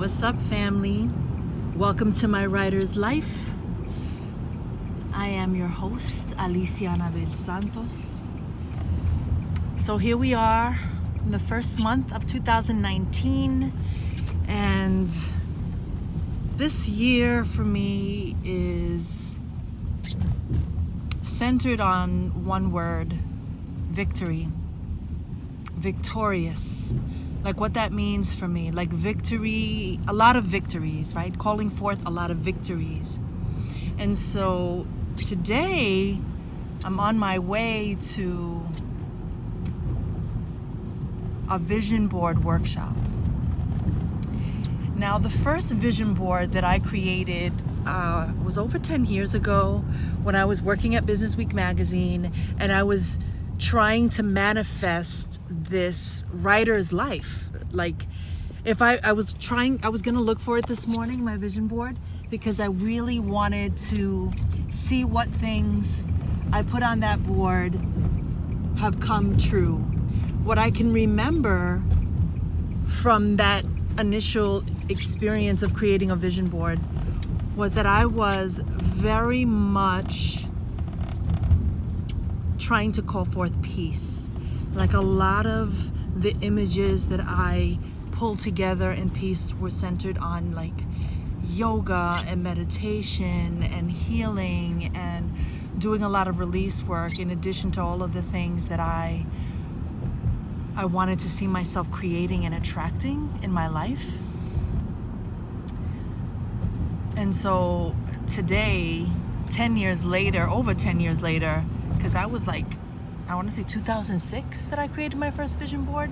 What's up, family? Welcome to my writer's life. I am your host, Alicia Anabel Santos. So here we are in the first month of 2019, and this year for me is centered on one word: victory. Victorious. Like what that means for me, like victory, a lot of victories, right? Calling forth a lot of victories. And so today I'm on my way to a vision board workshop. Now, the first vision board that I created was over 10 years ago when I was working at Business Week magazine, and I was trying to manifest this writer's life. Like, if I was gonna look for it this morning, my vision board, because I really wanted to see what things I put on that board have come true. What I can remember from that initial experience of creating a vision board was that I was very much trying to call forth peace. Like, a lot of the images that I pulled together in peace were centered on like yoga and meditation and healing and doing a lot of release work, in addition to all of the things that I wanted to see myself creating and attracting in my life. And so today, 10 years later, over 10 years later, because that was like, I want to say 2006 that I created my first vision board.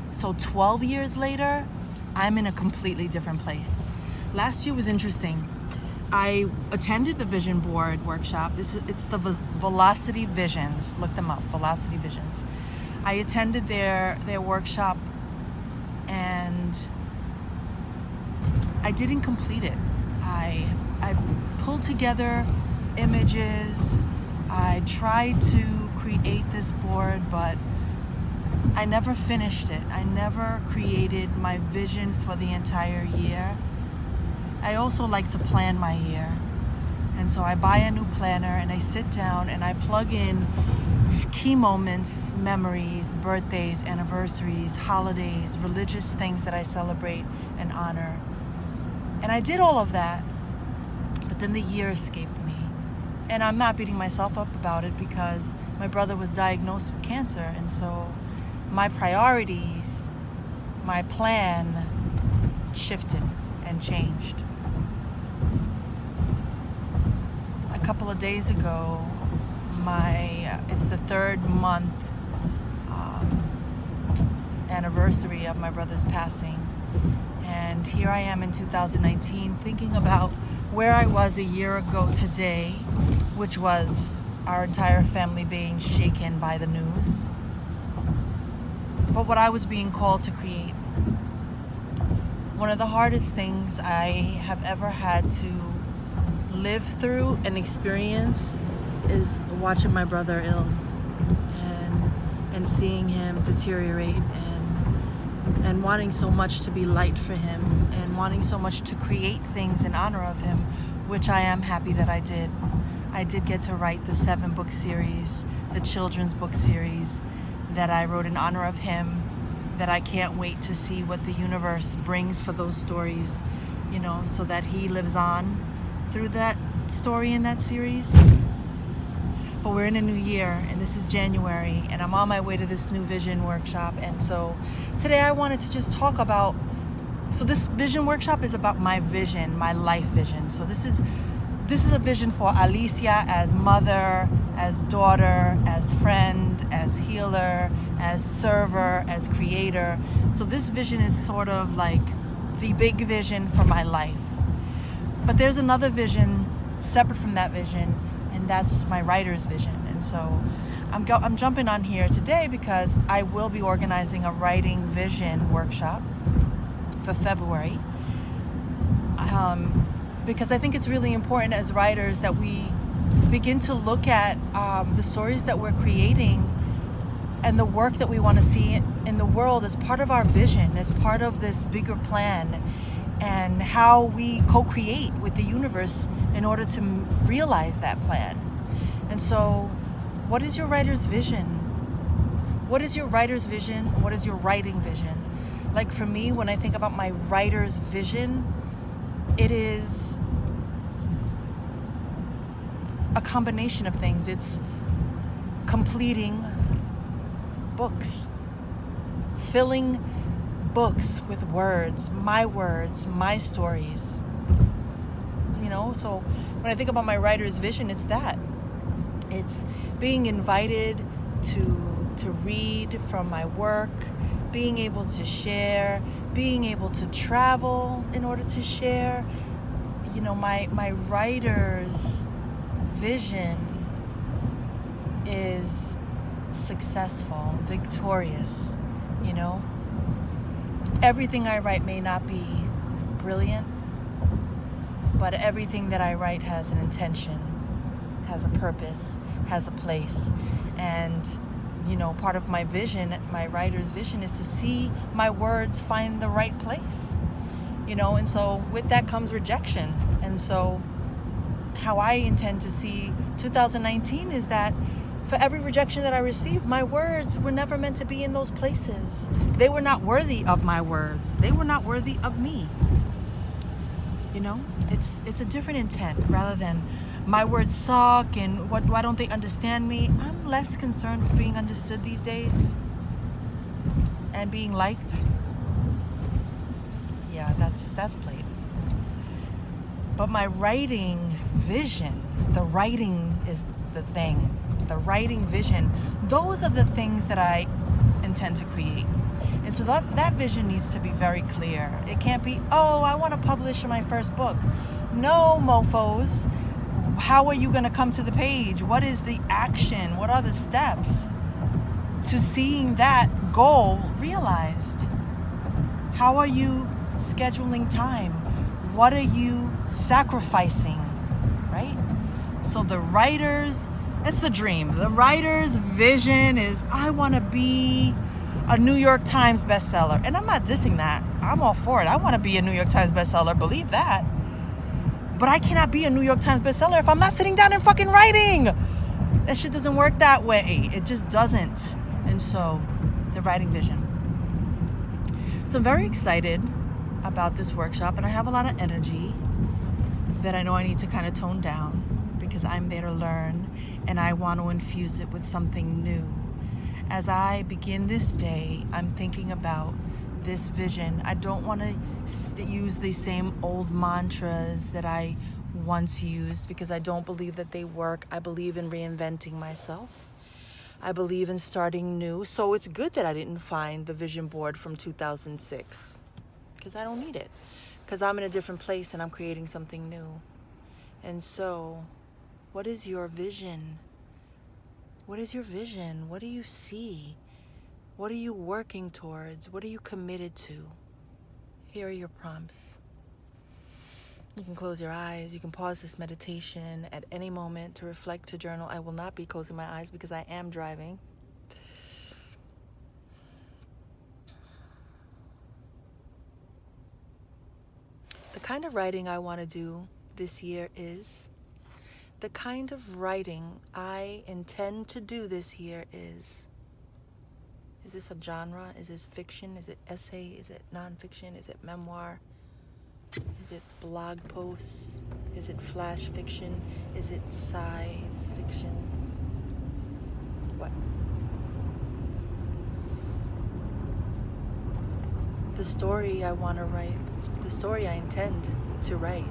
So 12 years later, I'm in a completely different place. Last year was interesting. I attended the vision board workshop. It's the Velocity Visions. Look them up, Velocity Visions. I attended their workshop, and I didn't complete it. I pulled together images. I tried to create this board, but I never finished it. I never created my vision for the entire year. I also like to plan my year. And so I buy a new planner and I sit down and I plug in key moments, memories, birthdays, anniversaries, holidays, religious things that I celebrate and honor. And I did all of that, but then the year escaped me. And I'm not beating myself up about it, because my brother was diagnosed with cancer. And so my priorities, my plan shifted and changed. A couple of days ago, it's the 3rd month anniversary of my brother's passing. And here I am in 2019 thinking about where I was a year ago today, which was our entire family being shaken by the news, but what I was being called to create. One of the hardest things I have ever had to live through and experience is watching my brother ill and seeing him deteriorate, and wanting so much to be light for him, and wanting so much to create things in honor of him, which I am happy that I did. I did get to write the 7-book series, the children's book series that I wrote in honor of him, that I can't wait to see what the universe brings for those stories, so that he lives on through that story in that series. But we're in a new year, and this is January, and I'm on my way to this new vision workshop. And so today I wanted to just talk about, so this vision workshop is about my vision, my life vision. So this is a vision for Alicia as mother, as daughter, as friend, as healer, as server, as creator. So this vision is sort of like the big vision for my life. But there's another vision separate from that vision, and that's my writer's vision. And so I'm jumping on here today because I will be organizing a writing vision workshop for February. Because I think it's really important as writers that we begin to look at the stories that we're creating and the work that we want to see in the world as part of our vision, as part of this bigger plan. and how we co-create with the universe in order to realize that plan. And so, what is your writer's vision? What is your writer's vision? What is your writing vision? Like for me, when I think about my writer's vision, it is a combination of things. It's completing books, filling books with words, my stories. So when I think about my writer's vision, it's that. It's being invited to read from my work, being able to share, being able to travel in order to share. My writer's vision is successful, victorious. Everything I write may not be brilliant, but everything that I write has an intention, has a purpose, has a place. And part of my vision, my writer's vision, is to see my words find the right place. And so with that comes rejection. And so how I intend to see 2019 is that for every rejection that I received, my words were never meant to be in those places. They were not worthy of my words. They were not worthy of me. It's a different intent rather than my words suck and why don't they understand me? I'm less concerned with being understood these days and being liked. Yeah, that's played. But my writing vision, the writing is the thing. The writing vision, those are the things that I intend to create. And so that vision needs to be very clear. It can't be, I want to publish my first book. No, mofos. How are you going to come to the page? What is the action? What are the steps to seeing that goal realized? How are you scheduling time? What are you sacrificing? Right? So it's the dream. The writer's vision is, I want to be a New York Times bestseller. And I'm not dissing that. I'm all for it. I want to be a New York Times bestseller. Believe that. But I cannot be a New York Times bestseller if I'm not sitting down and fucking writing. That shit doesn't work that way. It just doesn't. And so, the writing vision. So I'm very excited about this workshop, and I have a lot of energy that I know I need to kind of tone down because I'm there to learn and I want to infuse it with something new. As I begin this day, I'm thinking about this vision. I don't want to use the same old mantras that I once used because I don't believe that they work. I believe in reinventing myself. I believe in starting new. So it's good that I didn't find the vision board from 2006 because I don't need it, because I'm in a different place and I'm creating something new. And so, what is your vision? What is your vision? What do you see? What are you working towards? What are you committed to? Here are your prompts. You can close your eyes. You can pause this meditation at any moment to reflect, to journal. I will not be closing my eyes because I am driving. The kind of writing I want to do this year is, the kind of writing I intend to do this year is this a genre? Is this fiction? Is it essay? Is it nonfiction? Is it memoir? Is it blog posts? Is it flash fiction? Is it science fiction? What? The story I want to write, the story I intend to write,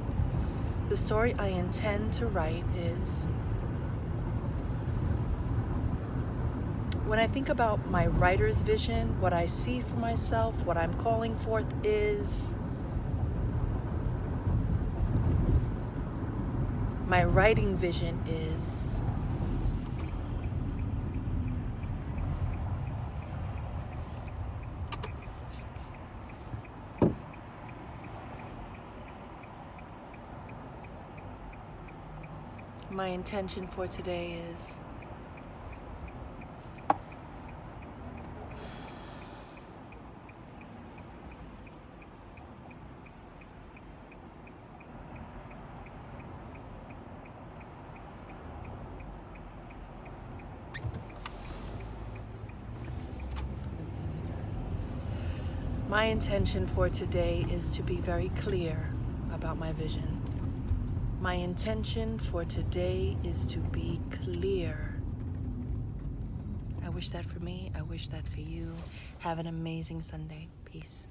the story I intend to write is, when I think about my writer's vision, what I see for myself, what I'm calling forth is, my writing vision is, my intention for today is, My intention for today is to be very clear about my vision. My intention for today is to be clear. I wish that for me. I wish that for you. Have an amazing Sunday. Peace.